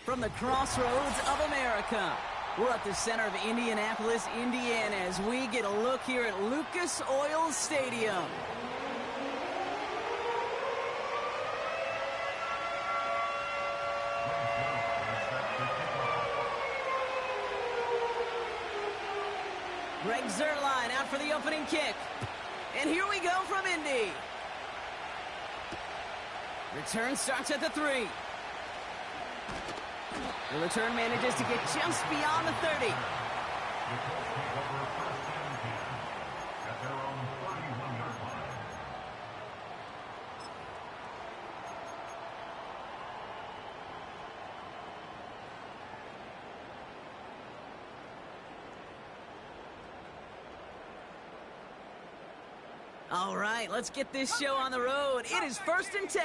from the crossroads of America. We're at the center of Indianapolis, Indiana, as we get a look here at Lucas Oil Stadium. Greg Zuerlein out for the opening kick. And here we go from Indy. Return starts at the 3. The return manages to get just beyond the 30. All right, let's get this show on the road. It is 1st and 10.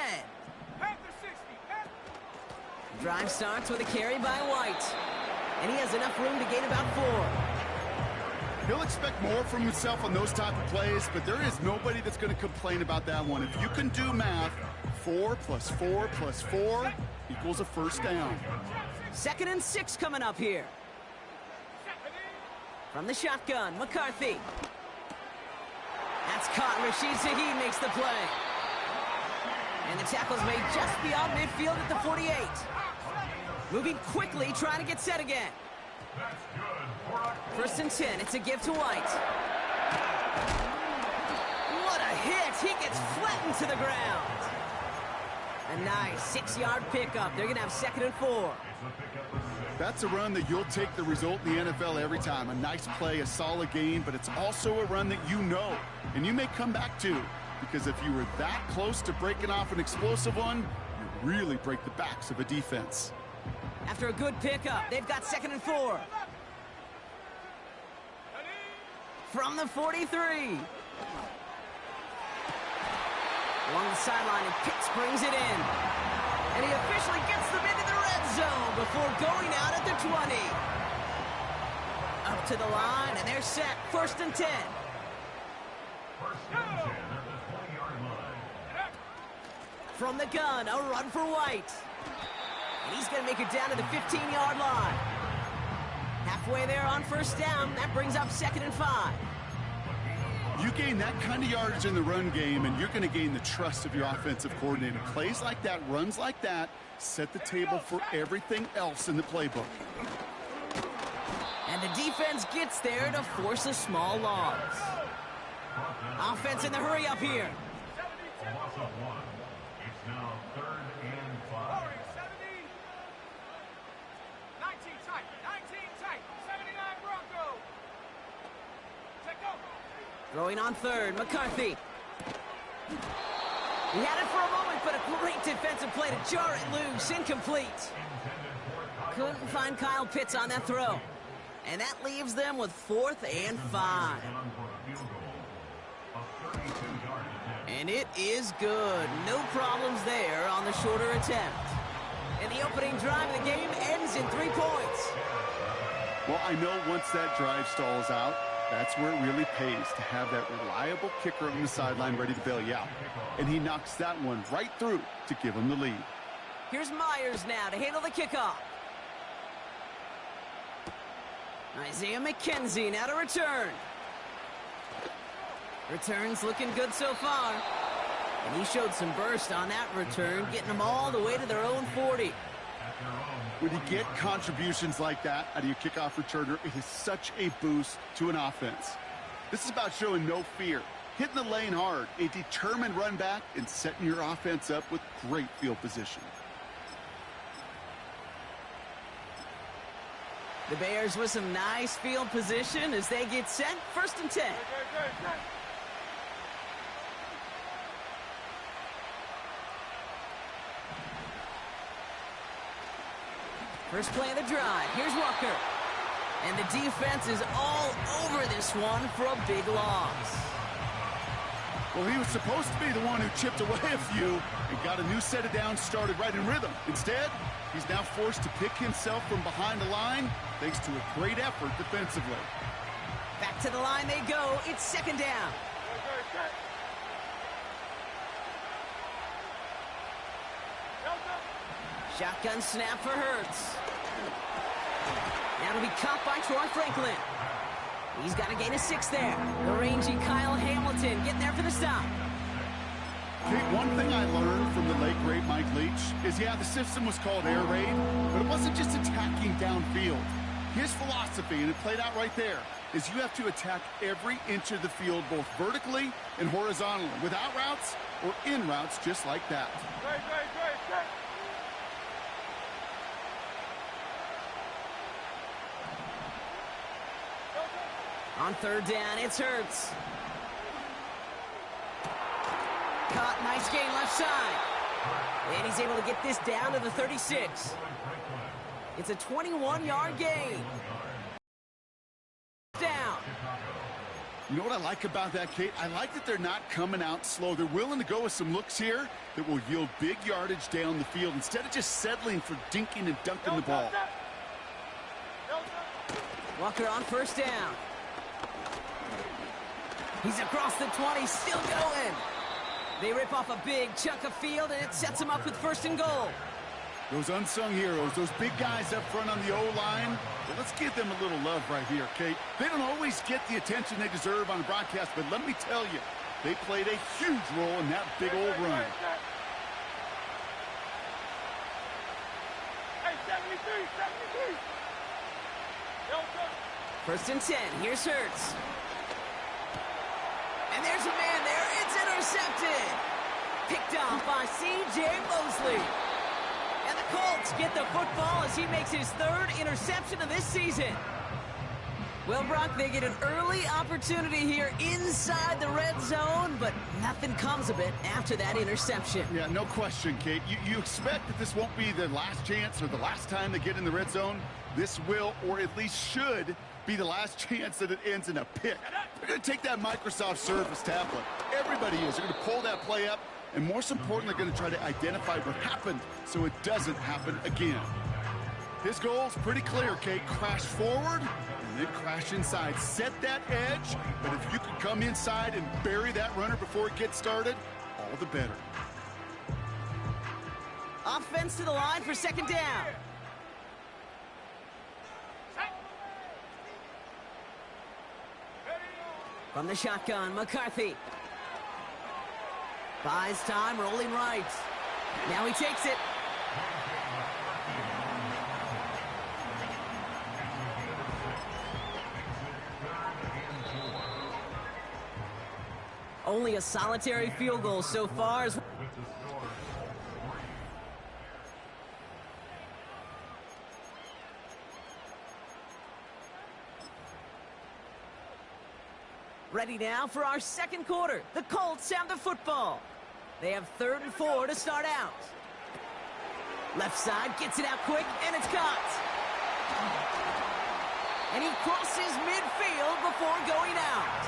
Drive starts with a carry by White. And he has enough room to gain about 4. He'll expect more from himself on those type of plays, but there is nobody that's going to complain about that one. If you can do math, 4 plus 4 plus 4 equals a first down. 2nd and 6 coming up here. From the shotgun, McCarthy. That's caught. Rashid Shaheed makes the play. And the tackle's made just beyond midfield at the 48. Moving quickly, trying to get set again. 1st and 10. It's a give to White. What a hit. He gets flattened to the ground. A nice 6-yard pickup. They're going to have 2nd and 4. That's a run that you'll take the result in the NFL every time. A nice play, a solid gain, but it's also a run that you know, and you may come back to. Because if you were that close to breaking off an explosive one, you really break the backs of a defense. After a good pickup, they've got 2nd and 4. From the 43. Along the sideline, and Pitts brings it in. And he officially gets them into the red zone before going out at the 20. Up to the line, and they're set. 1st and 10. From the gun, a run for White. And he's going to make it down to the 15-yard line. Halfway there on 1st down. That brings up 2nd and 5. You gain that kind of yardage in the run game, and you're going to gain the trust of your offensive coordinator. Plays like that, runs like that, set the table for everything else in the playbook. And the defense gets there to force a small loss. Offense in the hurry up here. It's now 3rd and 5. 19 tight, 79 Bronco. Take over. Throwing on 3rd, McCarthy. He had it for a moment, but a great defensive play to jar it loose. Incomplete. Couldn't find Kyle Pitts on that throw. And that leaves them with 4th and 5. And it is good. No problems there on the shorter attempt. And the opening drive of the game ends in 3 points. Well, I know once that drive stalls out, that's where it really pays to have that reliable kicker on the sideline ready to bail you out. And he knocks that one right through to give him the lead. Here's Myers now to handle the kickoff. Isaiah McKenzie now to return. Returns looking good so far. And he showed some burst on that return, getting them all the way to their own 40. When you get contributions like that out of your kickoff returner, it is such a boost to an offense. This is about showing no fear, hitting the lane hard, a determined run back, and setting your offense up with great field position. The Bears with some nice field position as they get set. 1st and 10. First play of the drive. Here's Walker. And the defense is all over this one for a big loss. Well, he was supposed to be the one who chipped away a few and got a new set of downs started right in rhythm. Instead, he's now forced to pick himself from behind the line thanks to a great effort defensively. Back to the line they go. It's 2nd down. Shotgun snap for Hurts. Now to be caught by Troy Franklin. He's got to gain a 6 there. The rangy Kyle Hamilton getting there for the stop. Okay, one thing I learned from the late, great Mike Leach is, yeah, the system was called air raid, but it wasn't just attacking downfield. His philosophy, and it played out right there, is you have to attack every inch of the field, both vertically and horizontally, without routes or in routes, just like that. Great. On 3rd down, it's Hurts. Caught, nice gain left side. And he's able to get this down to the 36. It's a 21-yard gain. Down. You know what I like about that, Kate? I like that they're not coming out slow. They're willing to go with some looks here that will yield big yardage down the field instead of just settling for dinking and dunking the ball. Walker on 1st down. He's across the 20, still going. They rip off a big chunk of field, and it sets him up with 1st and goal. Those unsung heroes, those big guys up front on the O-line, well, let's give them a little love right here, Kate. They don't always get the attention they deserve on the broadcast, but let me tell you, they played a huge role in that big old run. Hey, 73. 1st and 10, here's Hurts. And there's a man there, it's intercepted. Picked off by C.J. Mosley. And the Colts get the football as he makes his 3rd interception of this season. Well, Brock, they get an early opportunity here inside the red zone, but nothing comes of it after that interception. Yeah, no question, Kate. You expect that this won't be the last chance or the last time they get in the red zone. This will, or at least should, be the last chance that it ends in a pick. They're going to take that Microsoft Surface tablet. Everybody is. They're going to pull that play up, and most important, they're going to try to identify what happened so it doesn't happen again. His goal's pretty clear, Kate. Crash forward and then crash inside. Set that edge, but if you can come inside and bury that runner before it gets started, all the better. Offense to the line for 2nd down. From the shotgun, McCarthy. Buys time, rolling right. Now he takes it. Only a solitary field goal so far. Ready now for our 2nd quarter. The Colts have the football. They have 3rd and 4 to start out. Left side gets it out quick, and it's caught. And he crosses midfield before going out.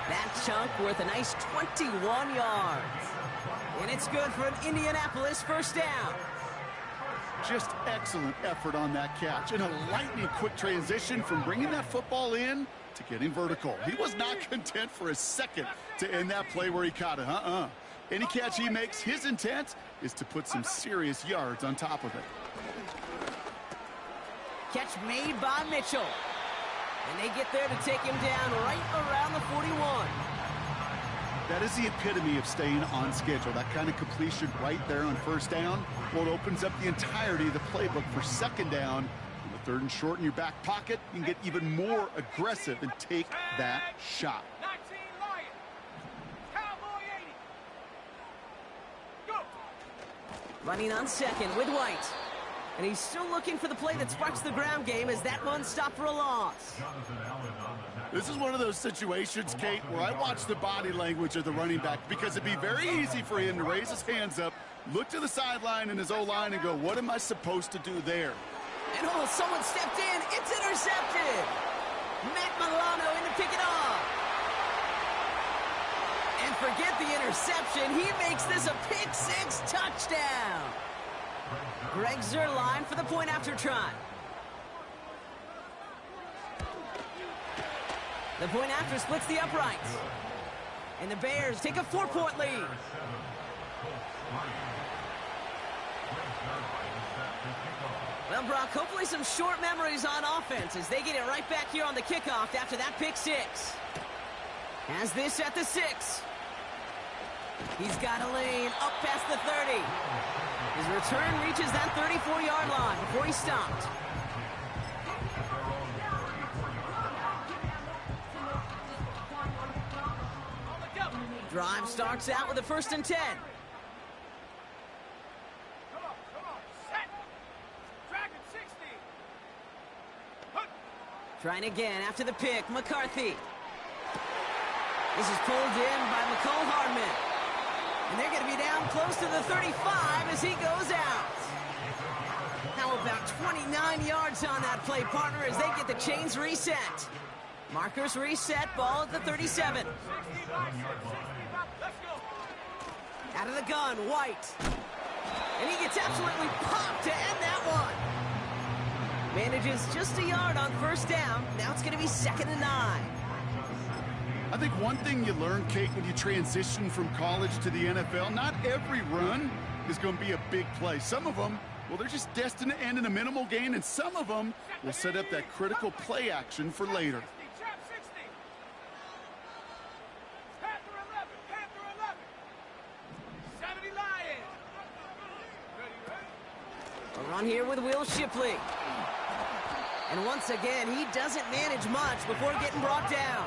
That chunk worth a nice 21 yards. And it's good for an Indianapolis 1st down. Just excellent effort on that catch. And a lightning-quick transition from bringing that football in to getting vertical. He was not content for a second to end that play where he caught it. Any catch he makes, his intent is to put some serious yards on top of it. Catch made by Mitchell. And they get there to take him down right around the 41. That is the epitome of staying on schedule. That kind of completion right there on 1st down. Well, it opens up the entirety of the playbook for 2nd down. On the 3rd and short in your back pocket, you can get even more aggressive and take that shot. 19 Lions. Cowboy 80. Go. Running on 2nd with White. And he's still looking for the play that sparks the ground game as that one stopped for a loss. This is one of those situations, Kate, where I watch the body language of the running back because it'd be very easy for him to raise his hands up, look to the sideline in his O-line and go, what am I supposed to do there? And oh, someone stepped in. It's intercepted. Matt Milano in to pick it off. And forget the interception. He makes this a pick-6 touchdown. Greg Zuerlein for the point after try. The point after splits the uprights. And the Bears take a 4-point lead. Well, Brock, hopefully some short memories on offense as they get it right back here on the kickoff after that pick six. Has this at the 6. He's got a lane up past the 30. His return reaches that 34-yard line before he stopped. Drive starts out with a 1st and 10. Come on, set. Dragon 60. Trying again after the pick, McCarthy. This is pulled in by McCole Hardman. And they're going to be down close to the 35 as he goes out. How about 29 yards on that play, partner, as they get the chains reset. Markers reset, ball at the 37. Out of the gun, White. And he gets absolutely popped to end that one. Manages just a yard on 1st down. Now it's going to be 2nd and 9. I think one thing you learn, Kate, when you transition from college to the NFL, not every run is going to be a big play. Some of them, well, they're just destined to end in a minimal gain, and some of them will set up that critical play action for later. A run here with Will Shipley. And once again, he doesn't manage much before getting brought down.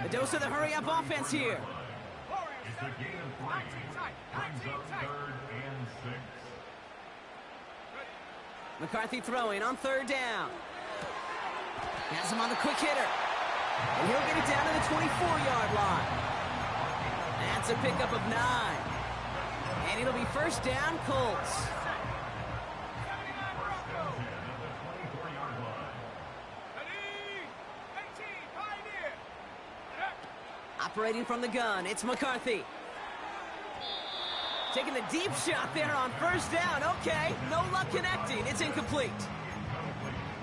A dose of the hurry-up offense here. McCarthy throwing on 3rd down. Has him on the quick hitter. And he'll get it down to the 24-yard line. That's a pickup of 9. And it'll be 1st down, Colts. Operating from the gun, it's McCarthy. Taking the deep shot there on 1st down. Okay, no luck connecting. It's incomplete.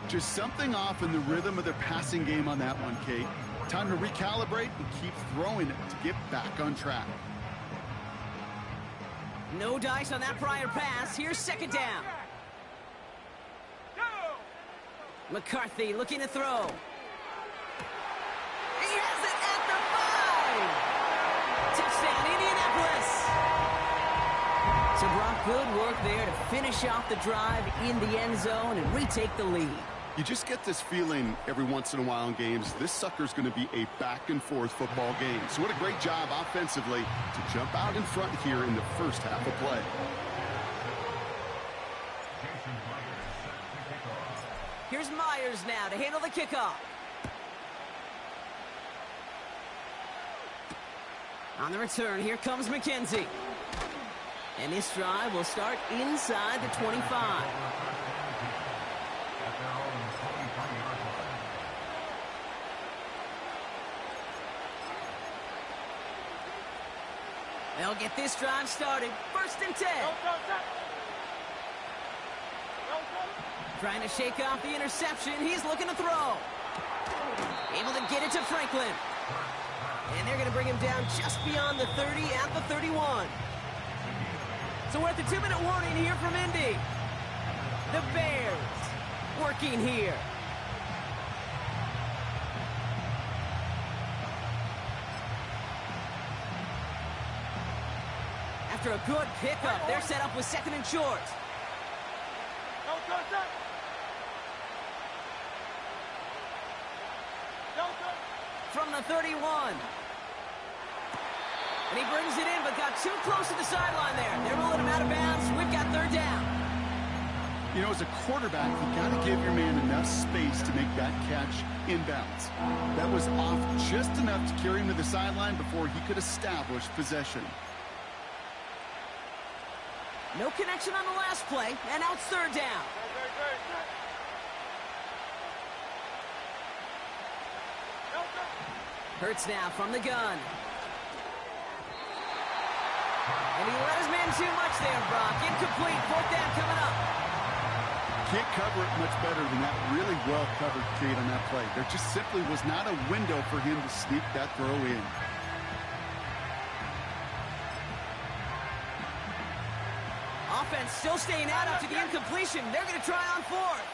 Just something off in the rhythm of their passing game on that one, Kate. Time to recalibrate and keep throwing it to get back on track. No dice on that prior pass. Here's 2nd down. McCarthy looking to throw. He has it at the 5. Touchdown, Indianapolis. So Brock, good work there to finish off the drive in the end zone and retake the lead. You just get this feeling every once in a while in games, this sucker's going to be a back-and-forth football game. So what a great job offensively to jump out in front here in the first half of play. Here's Myers now to handle the kickoff. On the return, here comes McKenzie. And this drive will start inside the 25. They'll get this drive started. 1st and 10. Trying to shake off the interception. He's looking to throw. Able to get it to Franklin. And they're going to bring him down just beyond the 30 at the 31. So we're at the 2-minute warning here from Indy. The Bears working here. After a good pickup, they're set up with 2nd and short. From the 31. And he brings it in, but got too close to the sideline there. They're rolling him out of bounds. We've got 3rd down. You know, as a quarterback, you got to give your man enough space to make that catch inbounds. That was off just enough to carry him to the sideline before he could establish possession. No connection on the last play, and now it's 3rd down. Hurts now from the gun. And he let his man too much there, Brock. Incomplete. 4th down coming up. Can't cover it much better than that. Really well covered, Kate, on that play. There just simply was not a window for him to sneak that throw in. Offense defense still staying out after the incompletion. They're going to try on fourth.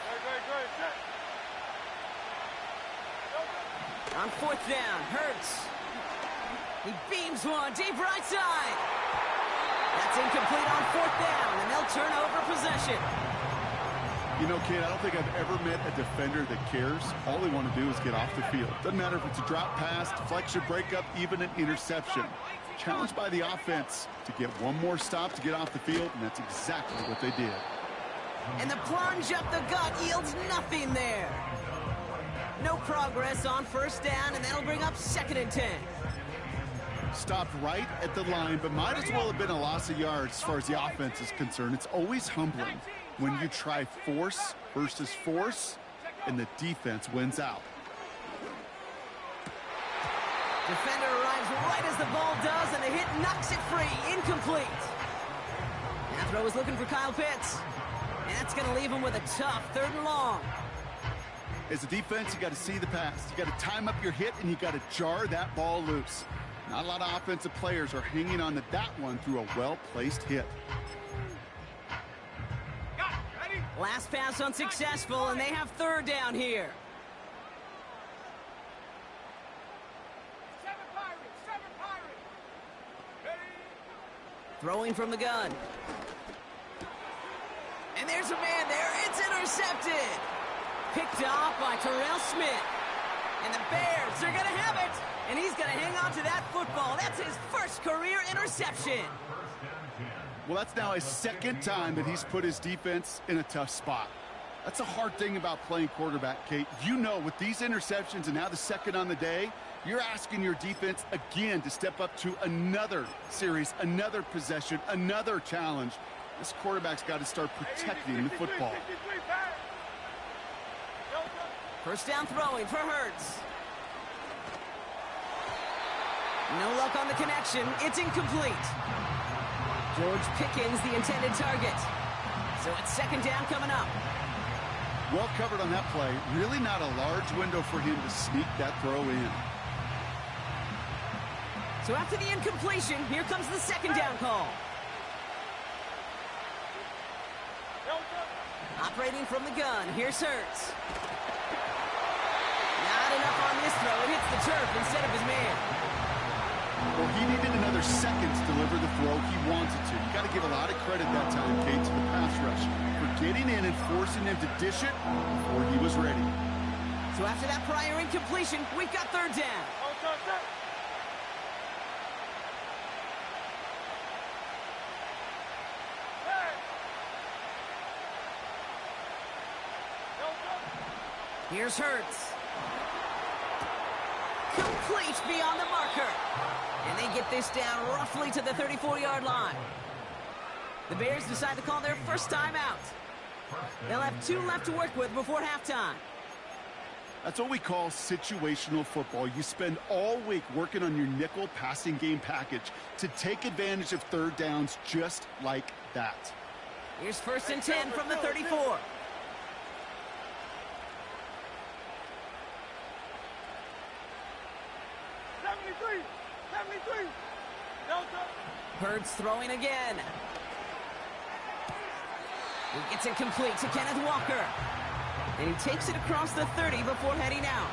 On fourth down, Hurts. He beams one deep right side. That's incomplete on fourth down, and they'll turn over possession. You know, kid, I don't think I've ever met a defender that cares. All they want to do is get off the field. Doesn't matter if it's a drop pass, deflection, breakup, even an interception. Challenged by the offense to get one more stop to get off the field, and that's exactly what they did. And the plunge up the gut yields nothing there. No progress on first down, and that'll bring up 2nd and 10. Stopped right at the line, but might as well have been a loss of yards as far as the offense is concerned. It's always humbling when you try force versus force, and the defense wins out. Defender arrives right as the ball does, and the hit knocks it free. Incomplete. That throw is looking for Kyle Pitts. And that's going to leave him with a tough 3rd and long. As a defense, you got to see the pass. You got to time up your hit, and you got to jar that ball loose. Not a lot of offensive players are hanging on to that one through a well-placed hit. Last pass unsuccessful, and they have 3rd down here. 7 Pirates. Ready? Throwing from the gun. And there's a man there. It's intercepted. Picked off by Terrell Smith. And the Bears are going to have it. And he's going to hang on to that football. That's his first career interception. Well, that's now his 2nd time that he's put his defense in a tough spot. That's a hard thing about playing quarterback, Kate. You know, with these interceptions and now the 2nd on the day, you're asking your defense again to step up to another series, another possession, another challenge. This quarterback's got to start protecting the football. First down throwing for Hurts. No luck on the connection. It's incomplete. George Pickens, the intended target. So it's 2nd down coming up. Well covered on that play. Really not a large window for him to sneak that throw in. So after the incompletion, here comes the 2nd down call. Operating from the gun, here's Hurts. Not enough on this throw. It hits the turf instead of his man. Well, he needed another 2nd to deliver the throw he wanted to. You got to give a lot of credit that time, Kate, to the pass rush for getting in and forcing him to dish it before he was ready. So after that prior incompletion, we've got 3rd down. Here's Hurts. Complete beyond the marker. And they get this down roughly to the 34-yard line. The Bears decide to call their first timeout. They'll have 2 left to work with before halftime. That's what we call situational football. You spend all week working on your nickel passing game package to take advantage of 3rd downs just like that. Here's 1st and 10 from the 34. Hurts throwing again. He gets it complete to Kenneth Walker. And he takes it across the 30 before heading out.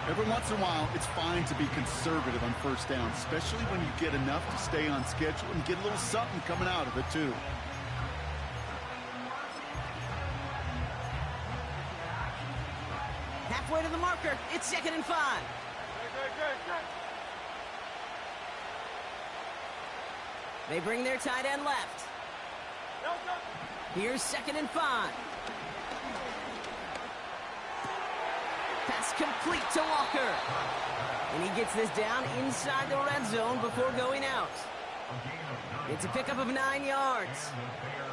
Every once in a while, it's fine to be conservative on 1st down, especially when you get enough to stay on schedule and get a little something coming out of it, too. Halfway to the marker, it's 2nd and 5. They bring their tight end left. Here's 2nd and 5. Pass complete to Walker. And he gets this down inside the red zone before going out. It's a pickup of 9 yards.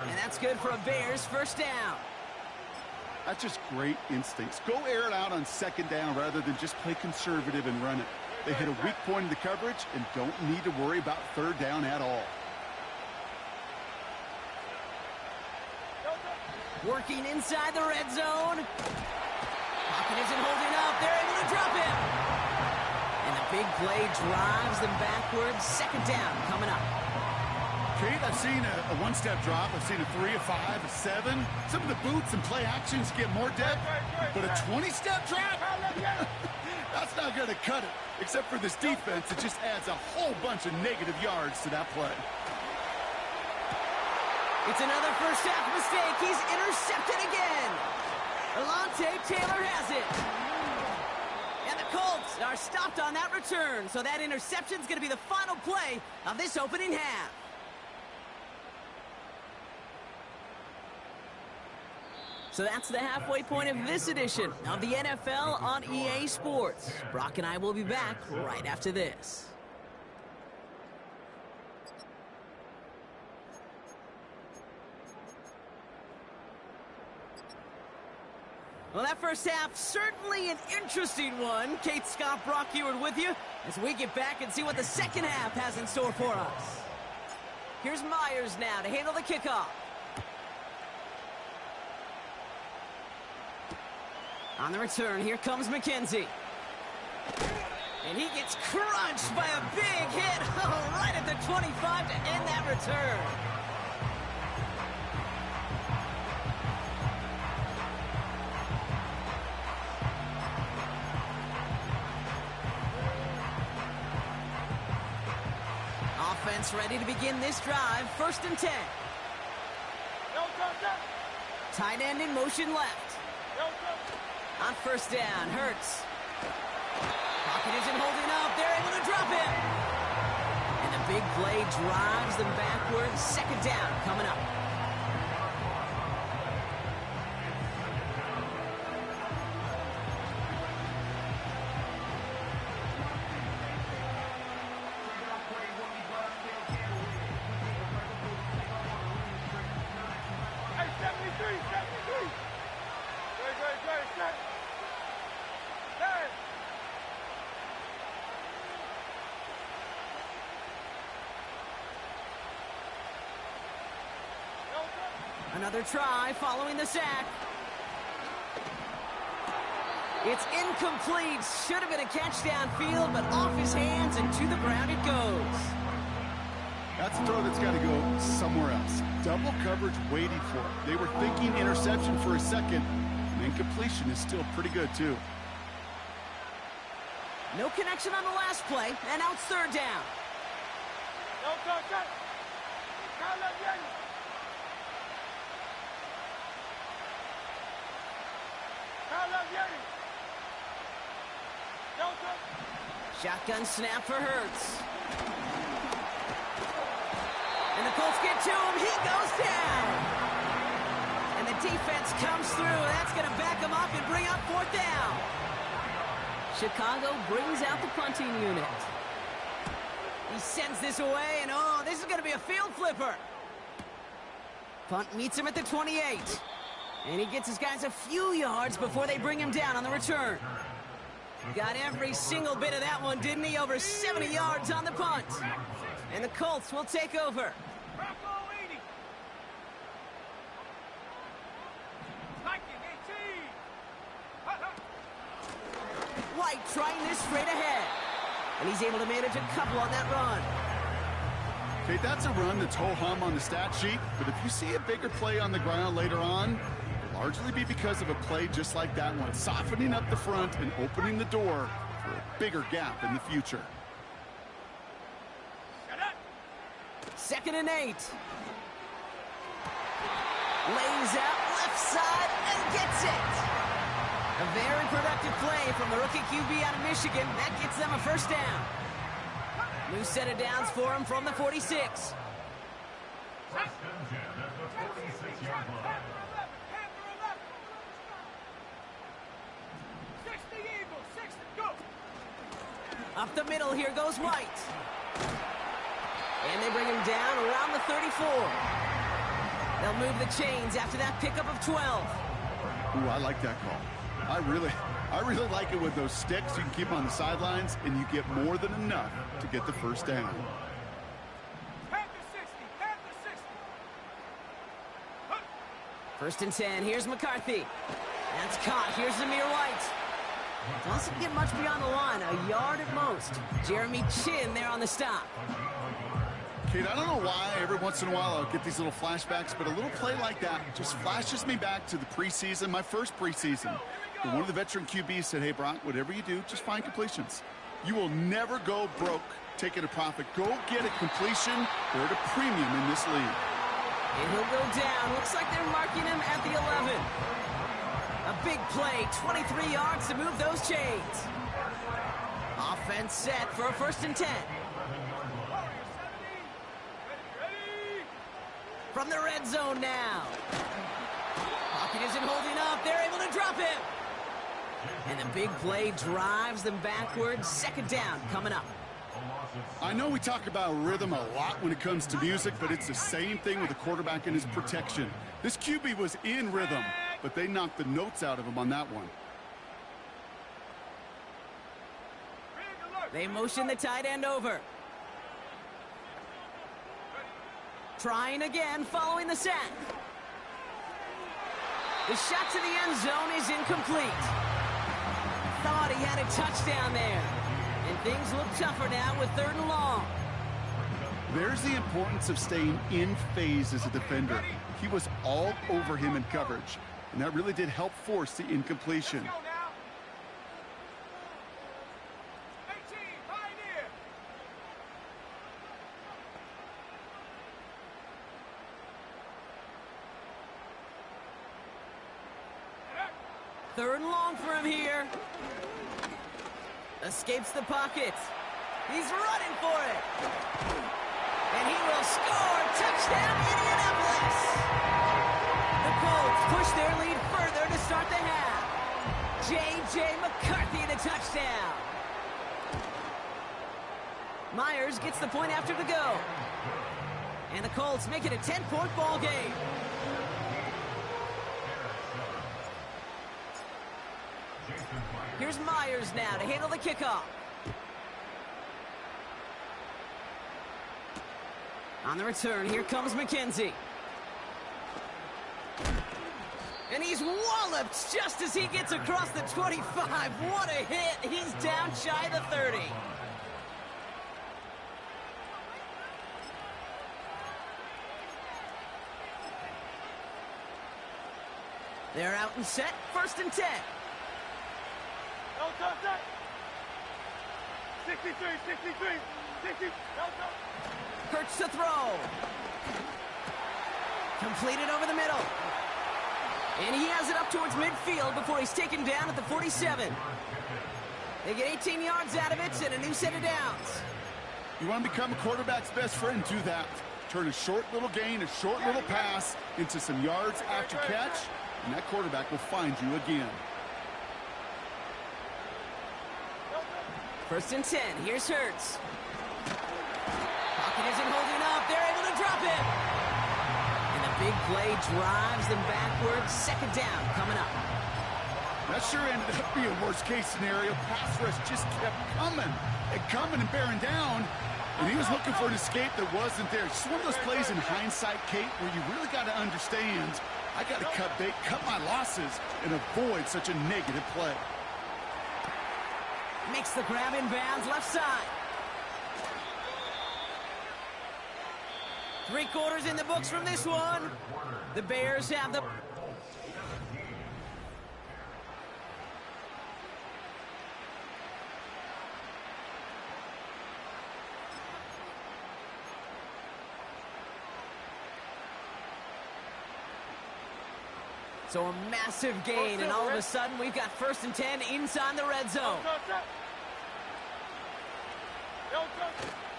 And that's good for a Bears 1st down. That's just great instincts. Go air it out on 2nd down rather than just play conservative and run it. They hit a weak point in the coverage and don't need to worry about 3rd down at all. Working inside the red zone. Pocket isn't holding up. They're able to drop him. And the big play drives them backwards. 2nd down coming up. Kate, I've seen a one-step drop. I've seen a 3, a 5, a 7. Some of the boots and play actions get more depth, but a 20-step drop? That's not going to cut it. Except for this defense, it just adds a whole bunch of negative yards to that play. It's another first half mistake. He's intercepted again. Alontae Taylor has it. And the Colts are stopped on that return, so that interception's going to be the final play of this opening half. So that's the halfway point of this edition of the NFL on EA Sports. Brock and I will be back right after this. Well, that first half, certainly an interesting one. Kate, Scott, Brock Eward with you as we get back and see what the second half has in store for us. Here's Myers now to handle the kickoff. On the return, here comes McKenzie. And he gets crunched by a big hit right at the 25 to end that return. Offense ready to begin this drive. 1st and 10. Tight end in motion left. On 1st down, Hurts. Pocket isn't holding up. They're able to drop him. And the big play drives them backwards. 2nd down coming up. Another try following the sack. It's incomplete. Should have been a catch downfield, but off his hands and to the ground it goes. That's a throw that's got to go somewhere else. Double coverage waiting for it. They were thinking interception for a second, and incompletion is still pretty good, too. No connection on the last play, and now it's 3rd down. Shotgun snap for Hurts. And the Colts get to him. He goes down. And the defense comes through. That's going to back him up and bring up 4th down. Chicago brings out the punting unit. He sends this away, and oh, this is going to be a field flipper. Punt meets him at the 28. And he gets his guys a few yards before they bring him down on the return. Got every single bit of that one, didn't he? Over 70 yards on the punt. And the Colts will take over. White trying this straight ahead. And he's able to manage a couple on that run. Okay, that's a run that's ho-hum on the stat sheet, but if you see a bigger play on the ground later on, it'll largely be because of a play just like that one, softening up the front and opening the door for a bigger gap in the future. 2nd and 8. Lays out left side and gets it. A very productive play from the rookie QB out of Michigan. That gets them a 1st down. New set of downs for him from the 46. Up the middle, here goes White. And they bring him down around the 34. They'll move the chains after that pickup of 12. Ooh, I like that call. I really like it with those sticks. You can keep on the sidelines, and you get more than enough to get the 1st down. 1st and 10. Here's McCarthy. That's caught. Here's Zamir White. Doesn't get much beyond the line. A yard at most. Jeremy Chin there on the stop. Kate, I don't know why every once in a while I'll get these little flashbacks, but a little play like that just flashes me back to the preseason, my first preseason. And one of the veteran QBs said, hey, Brock, whatever you do, just find completions. You will never go broke taking a profit. Go get a completion. They're at a premium in this league. And he'll go down. Looks like they're marking him at the 11. A big play, 23 yards to move those chains. Offense set for a 1st and 10. From the red zone now. Pocket isn't holding up. They're able to drop him. And the big play drives them backwards. 2nd down coming up. I know we talk about rhythm a lot when it comes to music, but it's the same thing with a quarterback and his protection. This QB was in rhythm, but they knocked the notes out of him on that one. They motion the tight end over. Trying again, following the sack. The shot to the end zone is incomplete. Thought he had a touchdown there. And things look tougher now with 3rd and long. There's the importance of staying in phase as a defender. He was all over him in coverage, and that really did help force the incompletion. Third and long for him here. Escapes the pocket. He's running for it. And he will score. Touchdown, Indianapolis. The Colts push their lead further to start the half. J.J. McCarthy, the touchdown. Myers gets the point after the go. And the Colts make it a 10-point ball game. Here's Myers now to handle the kickoff. On the return, here comes McKenzie. And he's walloped just as he gets across the 25. What a hit. He's down shy of the 30. They're out and set. 1st and 10. 63, 60. Hurts to throw. Completed over the middle. And he has it up towards midfield before he's taken down at the 47. They get 18 yards out of it and a new set of downs. You want to become a quarterback's best friend, do that. Turn a short little gain, a short little pass into some yards after catch, and that quarterback will find you again. 1st and 10. Here's Hurts. Pocket isn't holding up. They're able to drop it. And the big play drives them backwards. 2nd down coming up. That sure ended up being a worst-case scenario. Pass rush just kept coming and bearing down. And he was looking for an escape that wasn't there. Just one of those plays in hindsight, Kate, where you really got to understand, I got to cut bait, cut my losses, and avoid such a negative play. Makes the grab in bounds, left side. 3 quarters in the books from this one. The Bears have the... So a massive gain, and all of a sudden we've got 1st and 10 inside the red zone.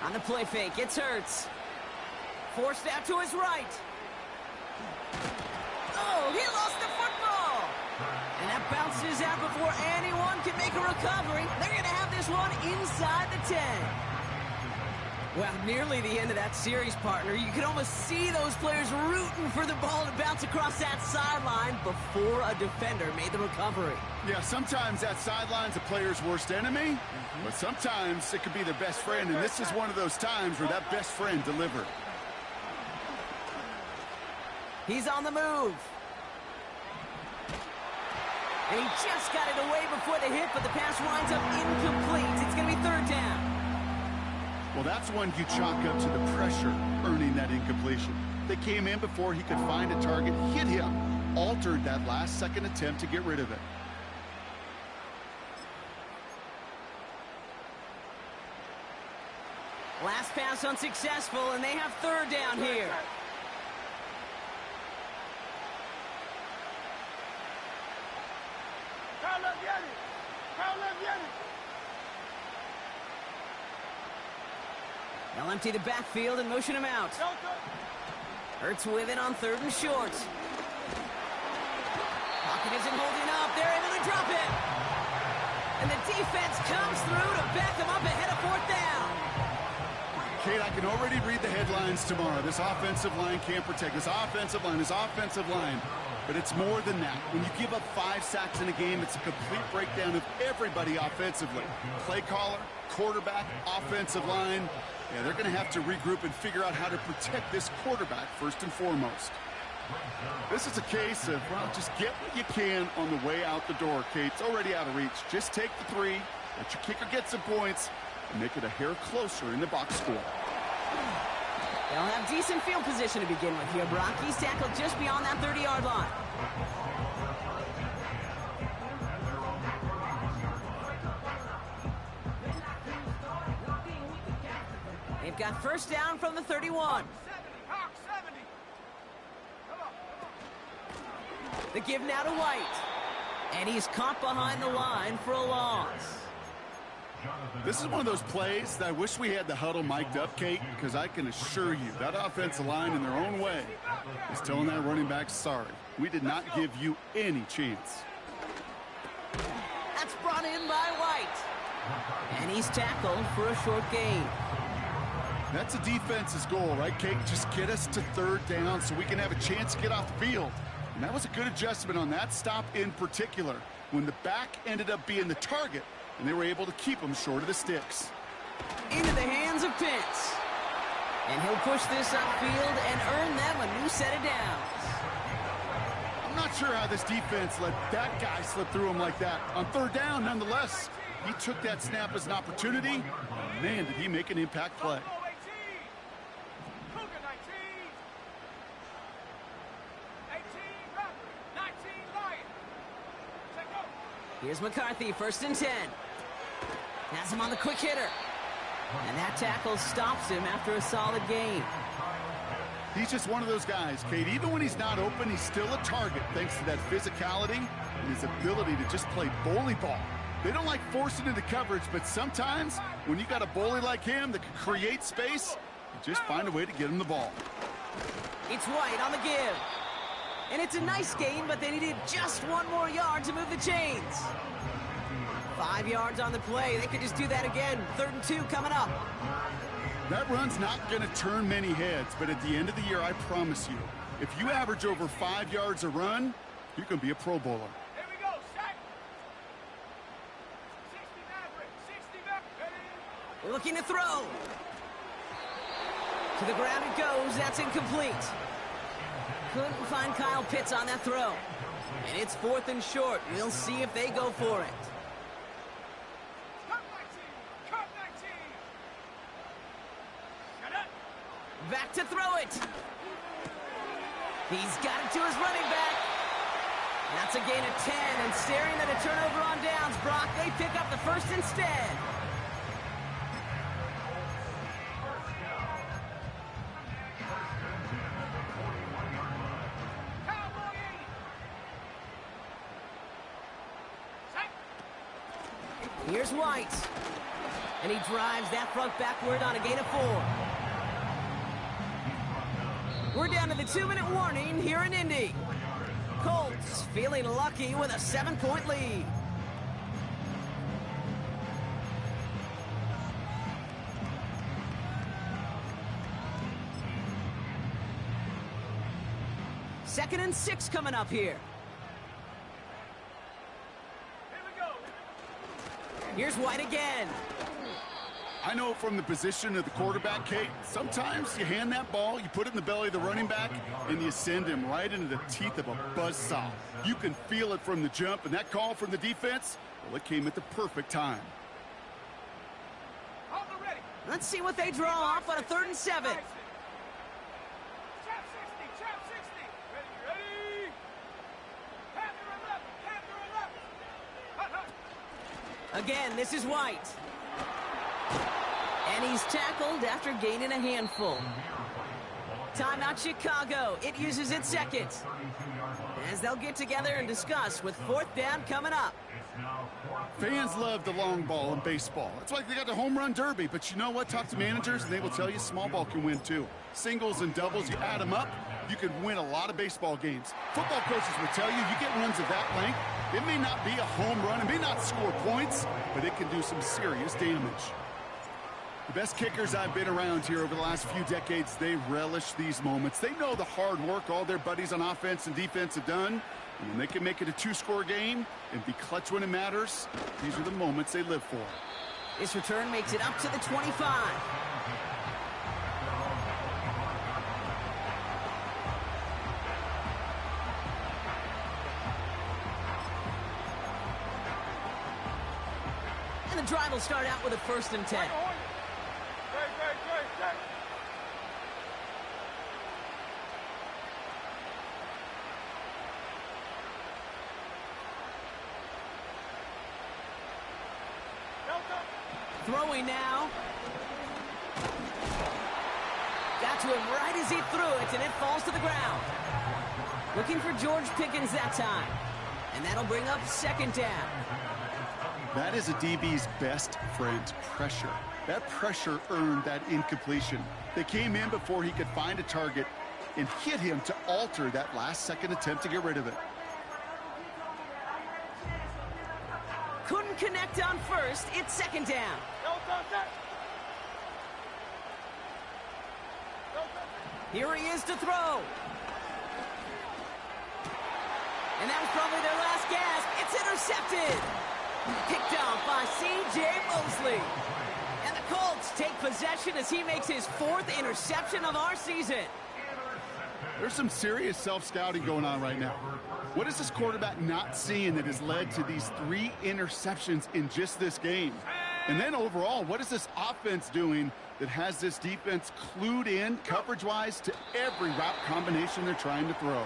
On the play fake, it's Hurts. Forced out to his right. Oh, he lost the football. And that bounces out before anyone can make a recovery. They're going to have this one inside the 10. Well, nearly the end of that series, partner. You could almost see those players rooting for the ball to bounce across that sideline before a defender made the recovery. Yeah, sometimes that sideline's a player's worst enemy, but sometimes it could be their best friend, and this is one of those times where that best friend delivered. He's on the move. And he just got it away before the hit, but the pass winds up incomplete. It's going to be 3rd down. Well, that's one you chalk up to the pressure earning that incompletion. They came in before he could find a target, hit him, altered that last-second attempt to get rid of it. Last pass unsuccessful, and they have third down here. They'll empty the backfield and motion him out. Hurts with it on third and short. Pocket isn't holding up. They're able to drop it. And the defense comes through to back them up ahead of fourth down. Kate, I can already read the headlines tomorrow. This offensive line can't protect. This offensive line. But it's more than that. When you give up 5 sacks in a game, it's a complete breakdown of everybody offensively. Play caller, quarterback, offensive line. Yeah, they're going to have to regroup and figure out how to protect this quarterback first and foremost. This is a case of, well, just get what you can on the way out the door, Kate. It's already out of reach. Just take the 3, let your kicker get some points, and make it a hair closer in the box score. They'll have decent field position to begin with here, Brock. He's tackled just beyond that 30-yard line. They've got first down from the 31. 70. The give now to White. And he's caught behind the line for a loss. This is one of those plays that I wish we had the huddle mic'd up, Kate, because I can assure you that offensive line in their own way is telling that running back, sorry, we did not give you any chance. That's brought in by White. And he's tackled for a short gain. That's a defense's goal, right, Kate? Just get us to third down so we can have a chance to get off the field. And that was a good adjustment on that stop in particular, when the back ended up being the target, and they were able to keep him short of the sticks. Into the hands of Pitts. And he'll push this upfield and earn them a new set of downs. I'm not sure how this defense let that guy slip through him like that. On third down, nonetheless, he took that snap as an opportunity. Man, did he make an impact play. Here's McCarthy, first and 10. Has him on the quick hitter. And that tackle stops him after a solid gain. He's just one of those guys, Kate. Even when he's not open, he's still a target thanks to that physicality and his ability to just play bully ball. They don't like forcing into coverage, but sometimes when you got a bully like him that can create space, you just find a way to get him the ball. It's White on the give. And it's a nice gain, but they needed just 1 more yard to move the chains. 5 yards on the play. They could just do that again. 3rd and 2 coming up. That run's not going to turn many heads, but at the end of the year, I promise you, if you average over 5 yards a run, you're going to be a Pro Bowler. Here we go, set. 60 Maverick, ready. Looking to throw. To the ground it goes. That's incomplete. Couldn't find Kyle Pitts on that throw. And it's 4th and short. We'll see if they go for it. Cut 19. Back to throw it. He's got it to his running back. That's a gain of 10, and staring at a turnover on downs, Brock, they pick up the first instead. Here's White. And he drives that front backward on a gain of 4. We're down to the 2-minute warning here in Indy. Colts feeling lucky with a 7-point lead. Second and 6 coming up here. Here's White again. I know from the position of the quarterback, Kate, sometimes you hand that ball, you put it in the belly of the running back, and you send him right into the teeth of a buzzsaw. You can feel it from the jump, and that call from the defense, well, it came at the perfect time. Hold the ready. Let's see what they draw off on a 3rd and 7. Trap 60, trap 60. Ready. Panther 11, Panther 11. Hut, hut. Again, this is White. And he's tackled after gaining a handful. Timeout Chicago. It uses its second. As they'll get together and discuss with 4th down coming up. Fans love the long ball in baseball. That's why they got the home run derby. But you know what? Talk to managers, and they will tell you small ball can win too. Singles and doubles, you add them up, you could win a lot of baseball games. Football coaches will tell you, you get runs of that length, it may not be a home run, it may not score points, but it can do some serious damage. The best kickers I've been around here over the last few decades, they relish these moments. They know the hard work all their buddies on offense and defense have done. And when they can make it a 2-score game and be clutch when it matters, these are the moments they live for. This return makes it up to the 25. And the drive will start out with a 1st and 10. Great. Throwing now. Got to him right as he threw it, and it falls to the ground. Looking for George Pickens that time. And that'll bring up 2nd down. That is a DB's best friend, pressure. That pressure earned that incompletion. They came in before he could find a target and hit him to alter that last-second attempt to get rid of it. Couldn't connect on 1st. It's 2nd down. Here he is to throw. And that was probably their last gasp. It's intercepted. Picked off by C.J. Mosley. And the Colts take possession as he makes his 4th interception of our season. There's some serious self-scouting going on right now. What is this quarterback not seeing that has led to these 3 interceptions in just this game? And then overall, what is this offense doing that has this defense clued in coverage-wise to every route combination they're trying to throw?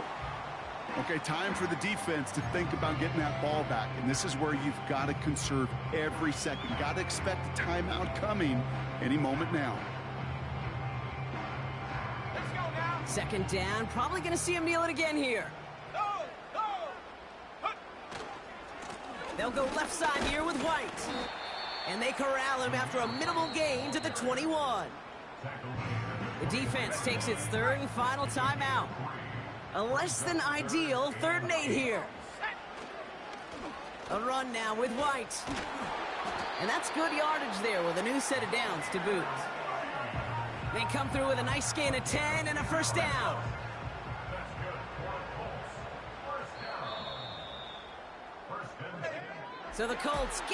Okay, time for the defense to think about getting that ball back. And this is where you've got to conserve every second. You've got to expect a timeout coming any moment now. Let's go now. 2nd down. Probably going to see him kneel it again here. They'll go left side here with White. And they corral him after a minimal gain to the 21. The defense takes its 3rd and final timeout. A less than ideal 3rd and 8 here. A run now with White. And that's good yardage there with a new set of downs to boot. They come through with a nice gain of 10 and a 1st down. So the Colts